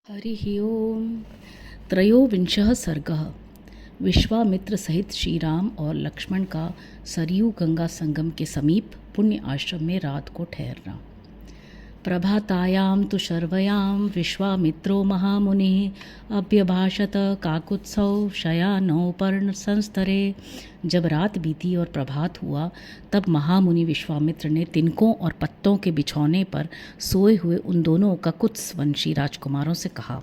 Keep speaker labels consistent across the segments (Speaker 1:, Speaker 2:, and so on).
Speaker 1: हरिः ओम। त्रयोविंशः सर्गः। विश्वामित्र सहित श्री राम और लक्ष्मण का सरयू गंगा संगम के समीप पुण्य आश्रम में रात को ठहरना। प्रभातायां तु शर्वयां विश्वामित्रो महामुनिः अभ्यभाषत काकुत्सव शयानोपर्ण संस्तरे। जब रात बीती और प्रभात हुआ तब महामुनि विश्वामित्र ने तिनकों और पत्तों के बिछौने पर सोए हुए उन दोनों ककुत्सवंशी राजकुमारों से कहा,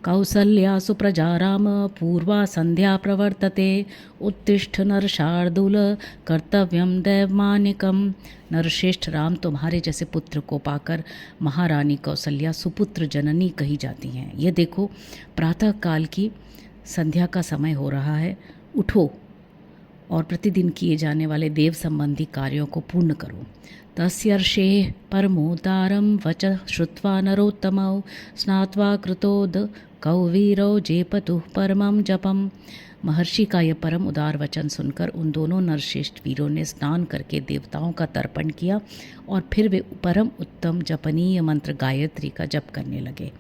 Speaker 1: कौसल्या सुप्रजा राम पूर्वा संध्या प्रवर्तते उत्तिष्ठ नरशार्दूल कर्तव्यम दैवमानिकम। नरश्रेष्ठ राम, तुम्हारे जैसे पुत्र को पाकर महारानी कौसल्या सुपुत्र जननी कही जाती हैं। ये देखो, प्रातः काल की संध्या का समय हो रहा है। उठो और प्रतिदिन किए जाने वाले देव संबंधी कार्यों को पूर्ण करो। तस्यर्षेः परमोदारं वच श्रुत्वा नरोत्तमौ स्नात्वा कृतोद कौवीरौ जेपतुः परमं जपम। महर्षि का यह परम उदार वचन सुनकर उन दोनों नरश्रेष्ठ वीरों ने स्नान करके देवताओं का तर्पण किया और फिर वे परम उत्तम जपनीय मंत्र गायत्री का जप करने लगे।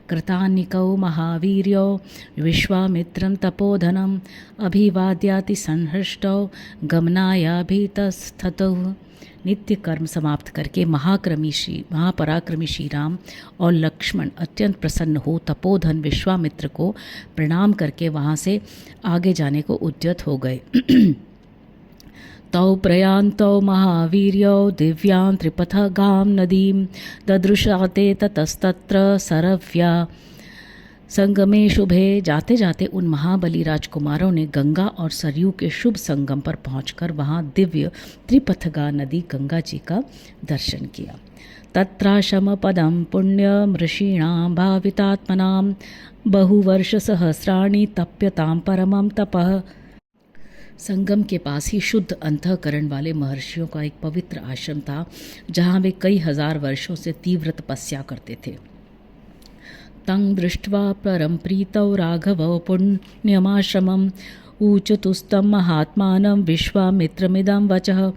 Speaker 1: कृतान्निकौ महावीर्यौ विश्वामित्रं तपोधनम अभिवाद्याति संहृष्टौ गमनायाभितस्ततुः। नित्य कर्म समाप्त करके महापराक्रमी श्री राम और लक्ष्मण अत्यंत प्रसन्न हो तपोधन विश्वामित्र को प्रणाम करके वहाँ से आगे जाने को उद्यत हो गए। तौ प्रयान्तौ महावीर्यौ दिव्यां त्रिपथगां नदीं ददृशाते ततस्तत्र सरव्या। संगमे शुभे। जाते जाते उन महाबली राजकुमारों ने गंगा और सरयू के शुभ संगम पर पहुंचकर वहां दिव्य त्रिपथगा नदी गंगा जी का दर्शन किया। तत्राशम पदम पुण्यम ऋषीणां भावितात्मनां बहुवर्ष सहस्राणि तप्यतां परमं तपः। संगम के पास ही शुद्ध अंतःकरण वाले महर्षियों का एक पवित्र आश्रम था, जहाँ वे कई हजार वर्षों से तीव्र तपस्या करते थे। तं दृष्ट्वा परं प्रीतौ राघवौ पुण्यमाश्रमम् ऊचतुस्तं महात्मानं विश्वामित्रमिदं वचः।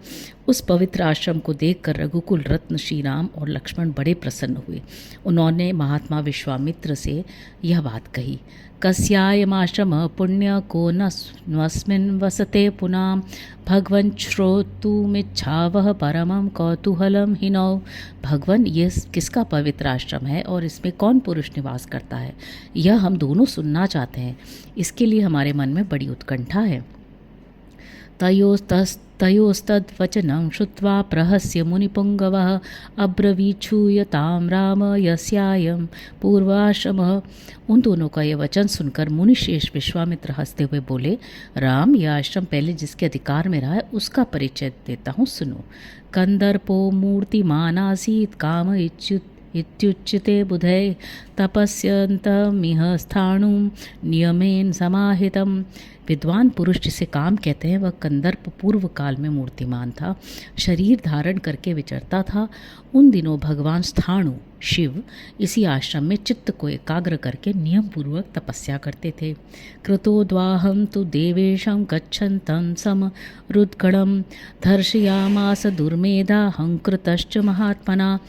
Speaker 1: उस पवित्र आश्रम को देखकर रघुकुल रत्न श्री राम और लक्ष्मण बड़े प्रसन्न हुए। उन्होंने महात्मा विश्वामित्र से यह बात कही, कस्यायमाश्रमः पुण्य को नस्मिन् वसते पुनां भगवन् श्रोतुमिच्छावः परमं कौतूहलं हिनौ। भगवन, ये किसका पवित्र आश्रम है और इसमें कौन पुरुष निवास करता है, यह हम दोनों सुनना चाहते हैं। इसके लिए हमारे मन में बड़ी उत्कंठा है। तयोस्तद्वचनं श्रुत्वा प्रहस्य मुनिपुङ्गवः अब्रवीच्छूयतां राम यस्यायं पूर्वाश्रमः। उन दोनों का यह वचन सुनकर मुनिश्रेष्ठ विश्वामित्र हंसते हुए बोले, राम, यह आश्रम पहले जिसके अधिकार में रहा है उसका परिचय देता हूँ, सुनो। कंदर्पो मूर्तिमानासीत् काम इत्युच्यते बुधै तपस्यन्तमिह स्थाणुं नियमेन समाहितम्। विद्वान पुरुष जिसे काम कहते हैं वह कंदर्प पूर्व काल में मूर्तिमान था, शरीर धारण करके विचरता था। उन दिनों भगवान स्थाणु शिव इसी आश्रम में चित्त को एकाग्र करके नियम पूर्वक तपस्या करते थे। कृतोद्वाहं तु देवेशं गच्छन्तं समरुद्गणं धर्षयामास दुर्मेधा हंकृतश्च महात्मना।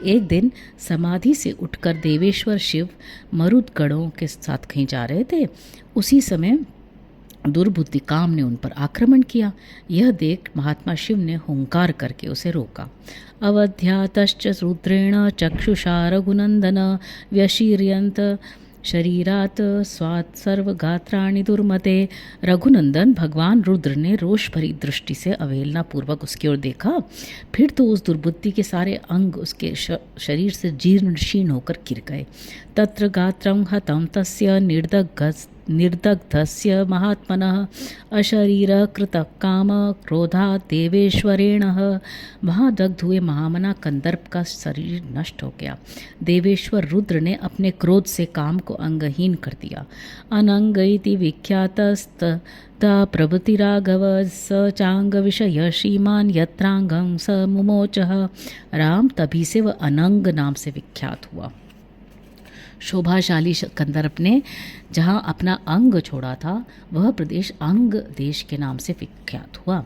Speaker 1: एक दिन समाधि से उठकर देवेश्वर शिव मरुदगणों के साथ कहीं जा रहे थे। उसी समय दुर्बुद्धि काम ने उन पर आक्रमण किया। यह देख महात्मा शिव ने हुंकार करके उसे रोका। अवध्यातश्च रुद्रेण चक्षुषा रघुनंदन व्यशीर्यंत शरीरात स्वात् सर्वगात्राणि दुर्मते। रघुनंदन भगवान रुद्र ने रोष भरी दृष्टि से अवहेलना पूर्वक उसकी ओर देखा। फिर तो उस दुर्बुद्धि के सारे अंग उसके शरीर से जीर्ण शीर्ण होकर गिर गए। तत्र गात्रं हतं तस्य निर्दग्धस्य महात्मनः अशरीरकृतः काम क्रोधात् देवेश्वरेण। वहाँ दग्ध हुए महामना कंदर्प का शरीर नष्ट हो गया। देवेश्वर रुद्र ने अपने क्रोध से काम को अंगहीन कर दिया। अनंग इति विख्यातस्तथा प्रभृतिराघव स चांग विषय श्रीमान यत्रांगं स मुमोचः। राम, तभी से वह अनंग नाम से विख्यात हुआ। शोभाशाली कंदर्प ने जहाँ अपना अंग छोड़ा था वह प्रदेश अंग देश के नाम से विख्यात हुआ।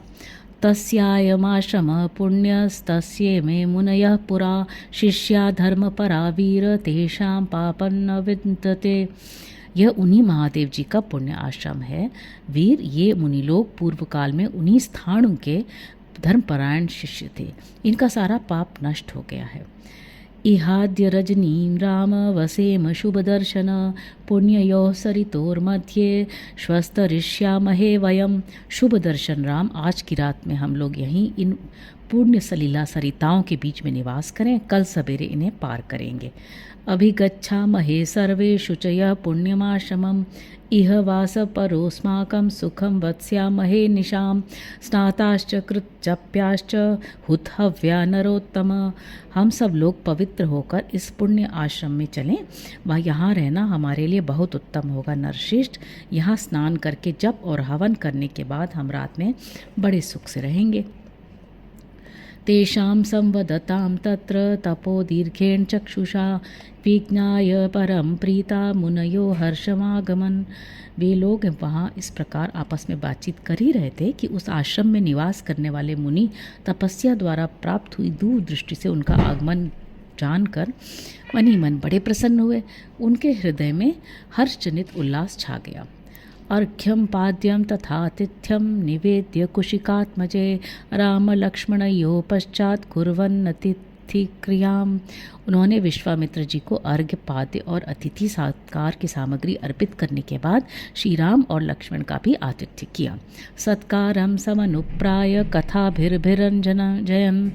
Speaker 1: तस्यायमाश्रमः पुण्यस्तस्ये मे मुनयः पुरा शिष्या धर्मपरा वीर तेषां पापं न विद्यते। यह उन्हीं महादेव जी का पुण्य आश्रम है। वीर, ये मुनि लोग पूर्व काल में उन्हीं स्थाणु के धर्मपरायण शिष्य थे। इनका सारा पाप नष्ट हो गया है। इहाद्य रजनीं राम वसेम शुभ दर्शन पुण्ययोः सरितोर्मध्ये श्वस्तरिष्यामहे वयम। शुभ दर्शन राम, आज की रात में हम लोग यहीं इन पुण्य सलीला सरिताओं के बीच में निवास करें, कल सवेरे इन्हें पार करेंगे। अभिगच्छामहे सर्वे शुचयः पुण्यमाश्रमम् इह वास परोस्माकं सुखं वत्स्यामहे निशां स्नाताश्च कृतजप्याश्च हुतहव्या नरोत्तम। हम सब लोग पवित्र होकर इस पुण्य आश्रम में चलें, वह यहाँ रहना हमारे लिए बहुत उत्तम होगा नरश्रेष्ठ। यहाँ स्नान करके जप और हवन करने के बाद हम रात में बड़े सुख से रहेंगे। तेषां संवदतां तत्र तपो दीर्घेण चक्षुषा विज्ञाय परम प्रीता मुनयो हर्षमागमन। वे लोग वहाँ इस प्रकार आपस में बातचीत कर ही रहे थे कि उस आश्रम में निवास करने वाले मुनि तपस्या द्वारा प्राप्त हुई दूर दृष्टि से उनका आगमन जानकर मन ही मन बड़े प्रसन्न हुए। उनके हृदय में हर्षजनित उल्लास छा गया। अर्घ्यं पाद्यं तथातिथ्यं निवेद्य कुशिकात्मजे राम लक्ष्मणयोः पश्चात कुर्वन्नतिथि क्रियाम। उन्होंने विश्वामित्र जी को अर्घ्य पाद्य और अतिथि सत्कार की सामग्री अर्पित करने के बाद श्री राम और लक्ष्मण का भी आतिथ्य किया। सत्कारं समनुप्राय कथाभिर्भिरंजन जयन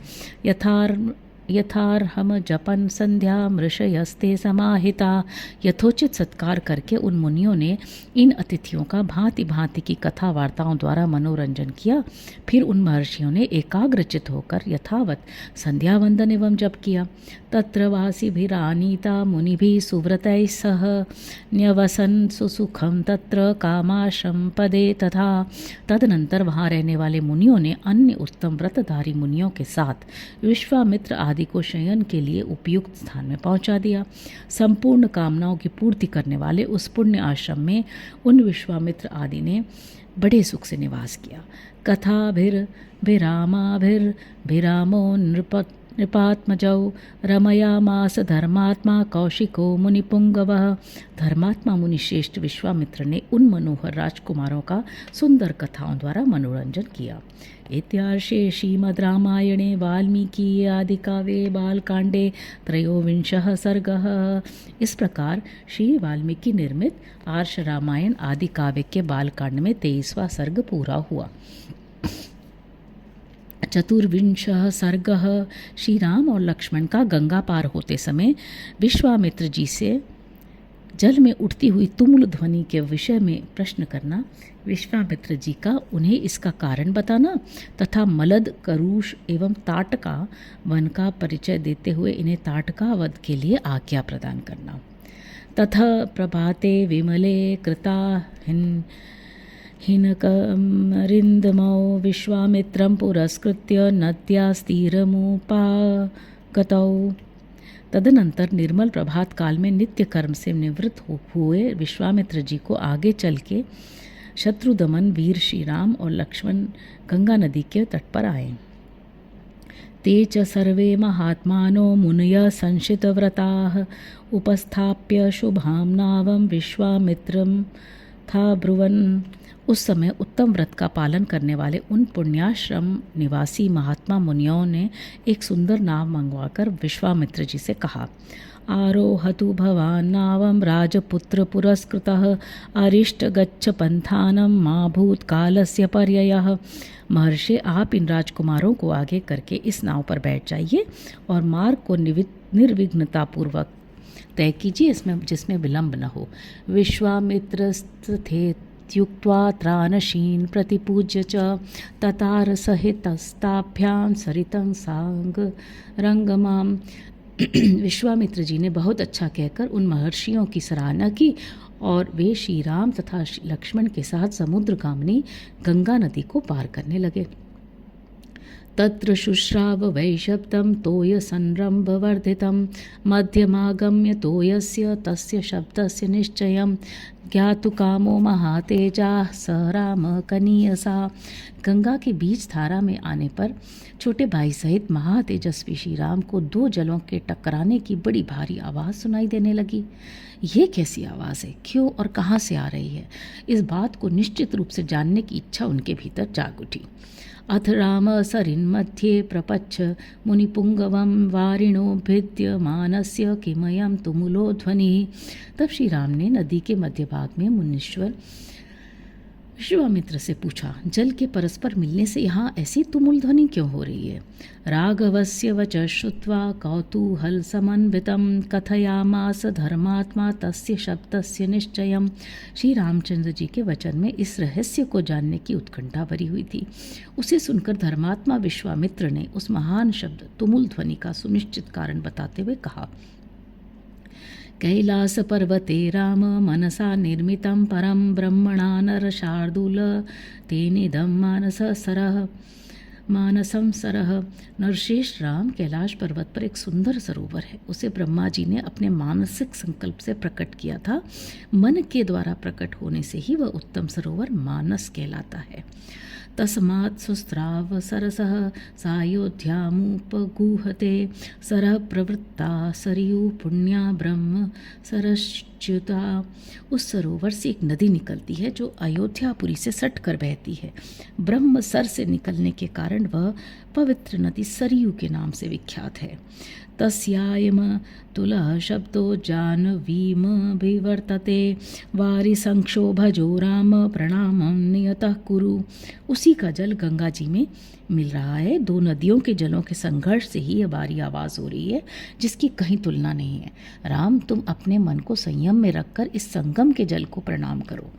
Speaker 1: यथार्हम जपन संध्या मृषयस्ते समाहिता। यथोचित सत्कार करके उन मुनियों ने इन अतिथियों का भांति भांति की कथा वार्ताओं द्वारा मनोरंजन किया। फिर उन महर्षियों ने एकाग्रचित होकर यथावत संध्या वंदन एवं जप किया। तत्र वासिभिरानीता मुनिभिः सुव्रतैः सह न्यवसन सुसुखम तत्र कामाश्रम पदे तथा। तदनंतर वहाँ रहने वाले मुनियों ने अन्य उत्तम व्रतधारी मुनियों के साथ विश्वामित्र आदि को शयन के लिए उपयुक्त स्थान में पहुंचा दिया। संपूर्ण कामनाओं की पूर्ति करने वाले उस पुण्य आश्रम में उन विश्वामित्र आदि ने बड़े सुख से निवास किया। कथाभिरामाभिरामो नृपात्मजौ रमयामास धर्मात्मा कौशिको मुनिपुंगवः। धर्मात्मा मुनिश्रेष्ठ विश्वामित्र ने उन मनोहर राजकुमारों का सुंदर कथाओं द्वारा मनोरंजन किया। इत्यार्षे श्रीमद् रामायणे वाल्मीकि आदिकाव्ये बालकांडे त्रयोविंशः सर्गः। इस प्रकार श्री वाल्मीकि निर्मित आर्ष रामायण आदि काव्य के बालकांड में 23वां सर्ग पूरा हुआ। चतुर्विंशः सर्गः। श्री राम और लक्ष्मण का गंगा पार होते समय विश्वामित्र जी से जल में उठती हुई तुमुल ध्वनि के विषय में प्रश्न करना, विश्वामित्र जी का उन्हें इसका कारण बताना तथा मलद, करूष एवं ताटका वन का परिचय देते हुए इन्हें ताटका वध के लिए आज्ञा प्रदान करना। तथा प्रभाते विमले कृता हिनकरिन्दमौ विश्वामित्रं पुरस्कृत्य नद्यास्तीरमुपागतौ। तदनंतर निर्मल प्रभात काल में नित्य कर्म से निवृत्त हुए विश्वामित्र जी को आगे चल के शत्रुदमन वीर श्री राम और लक्ष्मण गंगा नदी के तट पर आए। ते च सर्वे महात्मानो मुनय संशितव्रताः उपस्थाप्य शुभां नावं विश्वामित्रं था ब्रुवन्। उस समय उत्तम व्रत का पालन करने वाले उन पुण्याश्रम निवासी महात्मा मुनियों ने एक सुंदर नाव मंगवाकर विश्वामित्र जी से कहा, आरोहतु भवान् नावं राजपुत्र पुरस्कृतः अरिष्ट गच्छ पंथानं मा भूतकालस्य पर्ययः। महर्षि, आप इन राजकुमारों को आगे करके इस नाव पर बैठ जाइए और मार्ग को निर्विघ्नतापूर्वक तय कीजिए, जिसमें विलंब न हो। विश्वामित्रस्थित्युक्त्वा त्राणशीन प्रतिपूज्य च ततार सहितस्ताभ्यां सरितं सांग रंगमाम। विश्वामित्र जी ने बहुत अच्छा कहकर उन महर्षियों की सराहना की और वे श्री राम तथा लक्ष्मण के साथ समुद्रगामिनी गंगा नदी को पार करने लगे। तत्र शुश्राव वै शब्दं तोयसंरम्भवर्धितं मध्यमागम्य तोयस्य तस्य शब्दस्य निश्चयं ज्ञातुकामो महातेजाः स रामः कनीयसा। गंगा के बीच धारा में आने पर छोटे भाई सहित महातेजस्वी श्री राम को दो जलों के टकराने की बड़ी भारी आवाज़ सुनाई देने लगी। ये कैसी आवाज़ है, क्यों और कहाँ से आ रही है? इस बात को निश्चित रूप से जानने की इच्छा उनके भीतर जाग उठी। अथ राम सरिन्मध्ये प्रपच्छ मुनिपुंगवं वारिणो भिद्य मानस्य किमयं तुमुलो ध्वनि। तब श्री राम ने नदी के मध्य भाग में मुनीश्वर विश्वामित्र से पूछा, जल के परस्पर मिलने से यहाँ ऐसी तुमुल ध्वनि क्यों हो रही है? राघवस्य वच श्रुत्वा कौतूहल समन्वितं कथयामास धर्मात्मा तस्य शब्दस्य निश्चयम्। श्री रामचंद्र जी के वचन में इस रहस्य को जानने की उत्कंठा भरी हुई थी। उसे सुनकर धर्मात्मा विश्वामित्र ने उस महान शब्द तुमुल ध्वनि का सुनिश्चित कारण बताते हुए कहा, कैलास पर्वते राम मनसा निर्मितं परं ब्रह्मणा नरशार्दूल तेनिदं मानसं सरः। नरश्रेष्ठ राम कैलाश पर्वत पर एक सुंदर सरोवर है। उसे ब्रह्मा जी ने अपने मानसिक संकल्प से प्रकट किया था। मन के द्वारा प्रकट होने से ही वह उत्तम सरोवर मानस कहलाता है। तस्मात् सुस्राव सरसः सायोध्यामुपगूहते सरः प्रवृत्ता सरयू पुण्या ब्रह्म सरश्च्युता। उस सरोवर से एक नदी निकलती है जो अयोध्यापुरी से सट कर बहती है। ब्रह्म सर से निकलने के कारण वह पवित्र नदी सरयू के नाम से विख्यात है। तस्यायम तुलः शब्दो जानवीमभिवर्तते वारि संक्षोभजो राम प्रणामं नियतः कुरु। उसी का जल गंगा जी में मिल रहा है। दो नदियों के जलों के संघर्ष से ही यह भारी आवाज़ हो रही है जिसकी कहीं तुलना नहीं है। राम, तुम अपने मन को संयम में रखकर इस संगम के जल को प्रणाम करो।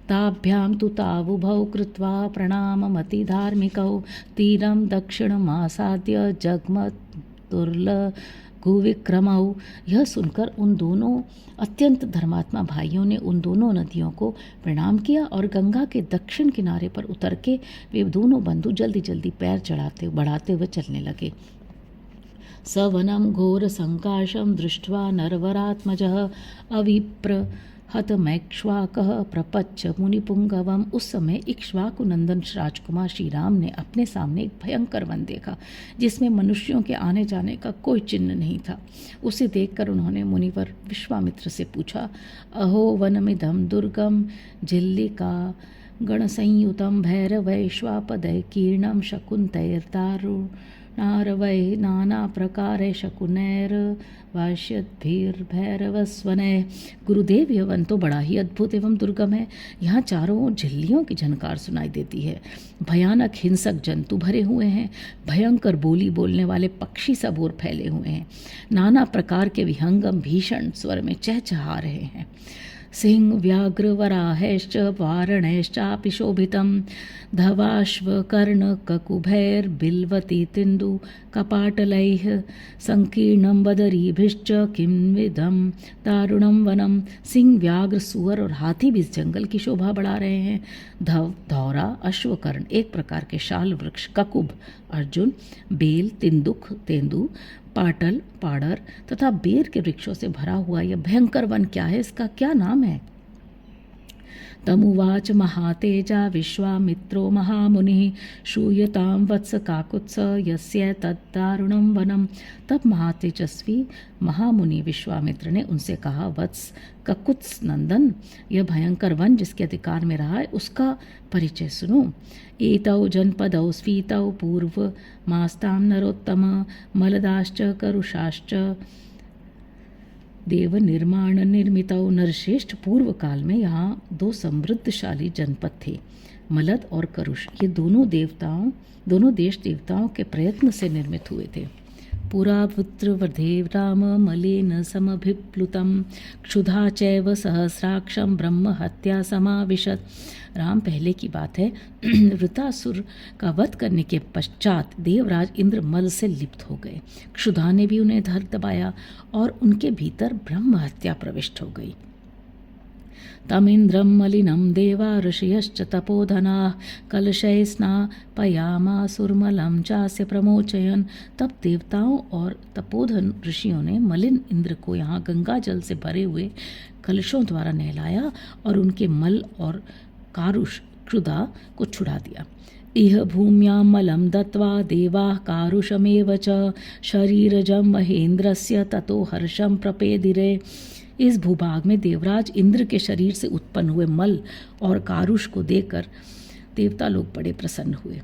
Speaker 1: ताभ्यां तु तावुभौ कृत्वा प्रणाममति धार्मिकौ तीरं दक्षिणमासाद्य जगमतुर्लघुविक्रमौ। यह सुनकर उन दोनों अत्यंत धर्मात्मा भाइयों ने उन दोनों नदियों को प्रणाम किया और गंगा के दक्षिण किनारे पर उतर के वे दोनों बंधु जल्दी जल्दी पैर बढ़ाते हुए चलने लगे। सवनं घोर संकाशं दृष्ट्वा नरवरात्मजः अविप्र हतमैक्ष्वाकः प्रपच्छ मुनिपुंगवम। उस समय इक्ष्वाकु नंदन राजकुमार श्री राम ने अपने सामने एक भयंकर वन देखा जिसमें मनुष्यों के आने जाने का कोई चिन्ह नहीं था। उसे देखकर उन्होंने मुनिवर विश्वामित्र से पूछा, अहो वनमिदं दुर्गम झिल्लिका गणसंयुतं भैरवैश्वापदय कीर्णं शकुन्तैर्दारुणारवै नाना प्रकारे शकुनैर्वाश्यद्भिर्भैरवस्वनैः। गुरुदेव, यह वन तो बड़ा ही अद्भुत एवं दुर्गम है। यहाँ चारों ओर झिल्लियों की झनकार सुनाई देती है। भयानक हिंसक जंतु भरे हुए हैं। भयंकर बोली बोलने वाले पक्षी सब ओर फैले हुए हैं। नाना प्रकार के विहंगम भीषण स्वर में चहचहा रहे हैं। सिंह व्याघ्र वराहैश्च वारणैश्चापि शोभितं धवाश्वकर्णककुभैर्बिल्वती तिन्दु कपाटलैः संकीर्णं बदरीभिश्च किंविदं दारुणं वनम। सिंह, व्याघ्र, सुअर और हाथी भी इस जंगल की शोभा बढ़ा रहे हैं। धौरा, अश्वकर्ण एक प्रकार के शाल वृक्ष, ककुभ अर्जुन, बेल, तिंदुक तेंदु, पाटल पाड़र तथा बेर के वृक्षों से भरा हुआ यह भयंकर वन क्या है? इसका क्या नाम है? तमुवाच महातेजा विश्वामित्रो महामुनिः श्रूयतां वत्स काकुत्स यस्य तद्दारुणं वनम। तब महातेजस्वी महामुनि विश्वामित्र ने उनसे कहा, वत्स ककुत्स नंदन, यह भयंकर वन जिसके अधिकार में रहा है उसका परिचय सुनो। एतौ जनपदौ स्फीतौ पूर्व मास्तां नरोत्तम मलदाश्च करुषाश्च देव निर्माण निर्मितौ। नरश्रेष्ठ, पूर्व काल में यहाँ दो समृद्धशाली जनपद थे, मलद और करुष। ये दोनों देश देवताओं के प्रयत्न से निर्मित हुए थे। पुरापुत्रवधेव राम मलेन समभिप्लुतं क्षुधा चैव सहस्राक्षं ब्रह्म हत्या समाविशत। राम, पहले की बात है, वृतासुर का वध करने के पश्चात देवराज इंद्र मल से लिप्त हो गए। क्षुधा ने भी उन्हें धर दबाया और उनके भीतर ब्रह्म हत्या प्रविष्ट हो गई। तमिन्द्रं मलिनं देवा ऋषयश्च तपोधनाः कलशैः स्नापयामासुर्मलं चास्य प्रमोचयन। तब देवताओं और तपोधन ऋषियों ने मलिन इंद्र को यहाँ गंगा जल से भरे हुए कलशों द्वारा नहलाया और उनके मल और कारुष क्षुधा को छुड़ा दिया। इह भूम्यां मलं दत्त्वा देवाः कारुषमेव च शरीरजं महेन्द्रस्य ततो हर्षं प्रपेदिरे। इस भूभाग में देवराज इंद्र के शरीर से उत्पन्न हुए मल और कारुष को देकर देवता लोग बड़े प्रसन्न हुए।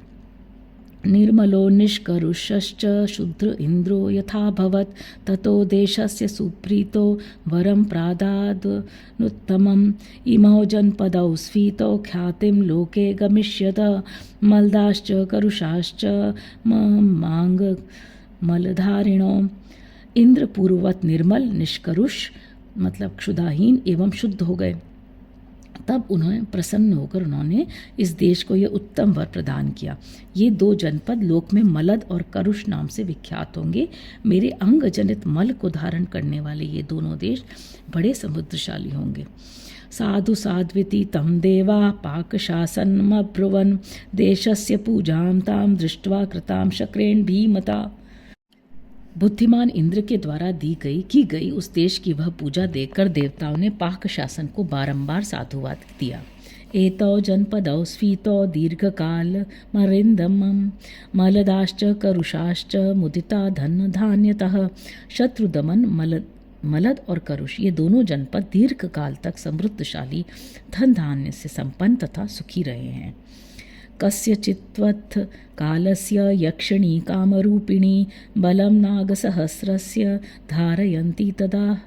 Speaker 1: निर्मलो निष्करुषश्च शुद्र इंद्रो यथाभवत् ततो देशस्य सुप्रीतो वरं प्रादादनुत्तमम्। इमौ जनपदौ स्फीतौ ख्यातिं लोके गमिष्यत मलदाश्च करुषाश्च मांग मलधारिणो। इंद्र पूर्ववत निर्मल निष्करुष मतलब क्षुधाहीन एवं शुद्ध हो गए। तब उन्हें प्रसन्न होकर उन्होंने इस देश को यह उत्तम वर प्रदान किया। ये दो जनपद लोक में मलद और करुष नाम से विख्यात होंगे। मेरे अंग जनित मल को धारण करने वाले ये दोनों देश बड़े समृद्धशाली होंगे। साधु साध्विति तम देवा पाकशासनमब्रुवन् देशस्य पूजां तां दृष्ट्वा कृतां शक्रेण भीमता। बुद्धिमान इंद्र के द्वारा की गई उस देश की वह पूजा देखकर देवताओं ने पाक शासन को बारंबार साधुवाद दिया। एतौ जनपदौ स्फीतौ दीर्घकाल मरिंदमं मलदाश्च करुषाश्च मुदिता धन धान्यतः। शत्रुदमन मलद और करुष ये दोनों जनपद दीर्घ काल तक समृद्धशाली धन धान्य से संपन्न तथा सुखी रहे हैं। कस्यचित्वत् कालस्य यक्षिणी कामरूपिणी बलं नागसहस्रस्य धारयन्ती तदा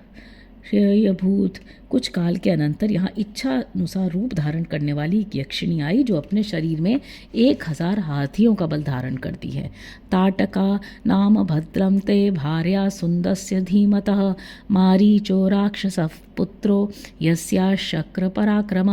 Speaker 1: श्रेयभूत। कुछ काल के अनंतर यहाँ इच्छा अनुसार रूप धारण करने वाली एक यक्षिणी आई जो अपने शरीर में 1000 हाथियों का बल धारण करती है। ताटका नाम भद्रम ते भार्या सुंदस्य धीमतः मारीचो राक्षसः पुत्रो यस्या शक्र पराक्रम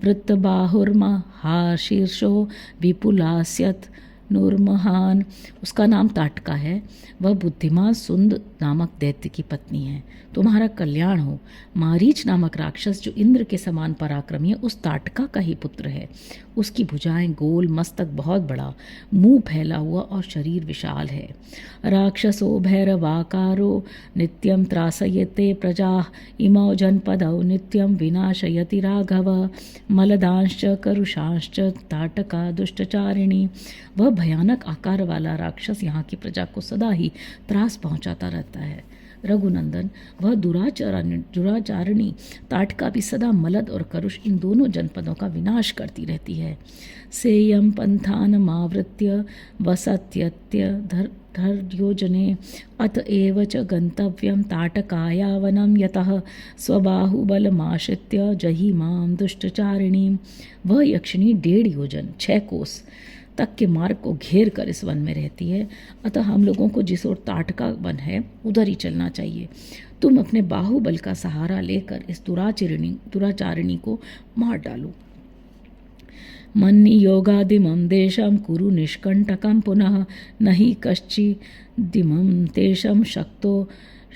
Speaker 1: वृत्तबाहुर्महाशीर्षो विपुलास्यत् नूरमहान। उसका नाम ताटका है। वह बुद्धिमान सुंद नामक दैत्य की पत्नी है। तुम्हारा कल्याण हो। मारीच नामक राक्षस जो इंद्र के समान पराक्रमी है उस ताटका का ही पुत्र है। उसकी भुजाएं गोल, मस्तक बहुत बड़ा, मुंह फैला हुआ और शरीर विशाल है। राक्षसो भैरवाकारो नित्यं त्रासयते प्रजा इमौ जनपदौ नित्यं विनाशयति राघव। मलदांश्च करुषांश्च ताटका दुष्टचारिणी। वह भयानक आकार वाला राक्षस यहाँ की प्रजा को सदा ही त्रास पहुंचाता रहता है। रघुनंदन वह दुराचारिणी ताटका भी सदा मलद और करुष इन दोनों जनपदों का विनाश करती रहती है। सेयं पंथानमावृत्य वसत्यत्य धर्योजने अत एव च गंतव्यं ताटकाया वनं यतः स्वबाहुबलमाश्रित्य जहिमां दुष्टचारिणीं। वह यक्षिणी 1.5 योजन 6 कोस तक के मार्ग को घेर कर इस वन में रहती है। अतः हम लोगों को जिस ओर ताटका वन है उधर ही चलना चाहिए। तुम अपने बाहुबल का सहारा लेकर इस दुराचारिणी को मार डालो। मन्नि योगादिमं देशं कुरु निष्कंटकं पुनः नहि कश्चिदिमं तेषं शक्तो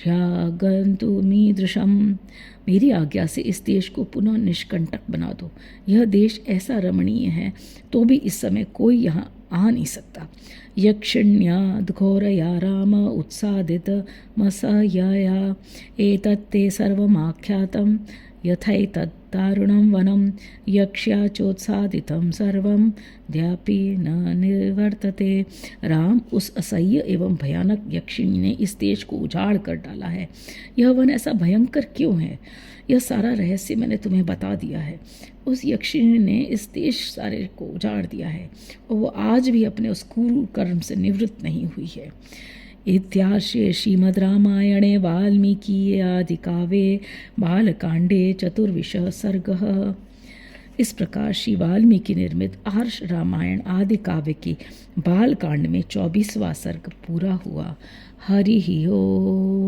Speaker 1: ह्यागन्तुमीदृशम्। मेरी आज्ञा से इस देश को पुनः निष्कंटक बना दो। यह देश ऐसा रमणीय है तो भी इस समय कोई यहाँ आ नहीं सकता। यक्षिण्याद्घोरया राम उत्सादित मसह्यया एतत्ते सर्वमाख्यातं यथैतद्दारुणं वनं यक्ष्या चोत्सादितं सर्वं द्यापि न निवर्तते। राम उस असह्य एवं भयानक यक्षिणी ने इस देश को उजाड़ कर डाला है। यह वन ऐसा भयंकर क्यों है, यह सारा रहस्य मैंने तुम्हें बता दिया है। उस यक्षिणी ने इस देश सारे को उजाड़ दिया है और वो आज भी अपने उस क्रूर कर्म से निवृत्त नहीं हुई है। इत्यार्षे श्रीमद् रामायणे वाल्मीकि आदि काव्ये बालकांडे 24 सर्गः। इस प्रकार श्री वाल्मीकि निर्मित आर्ष रामायण आदि काव्य के बालकांड में 24वां सर्ग पूरा हुआ। हरि ओम।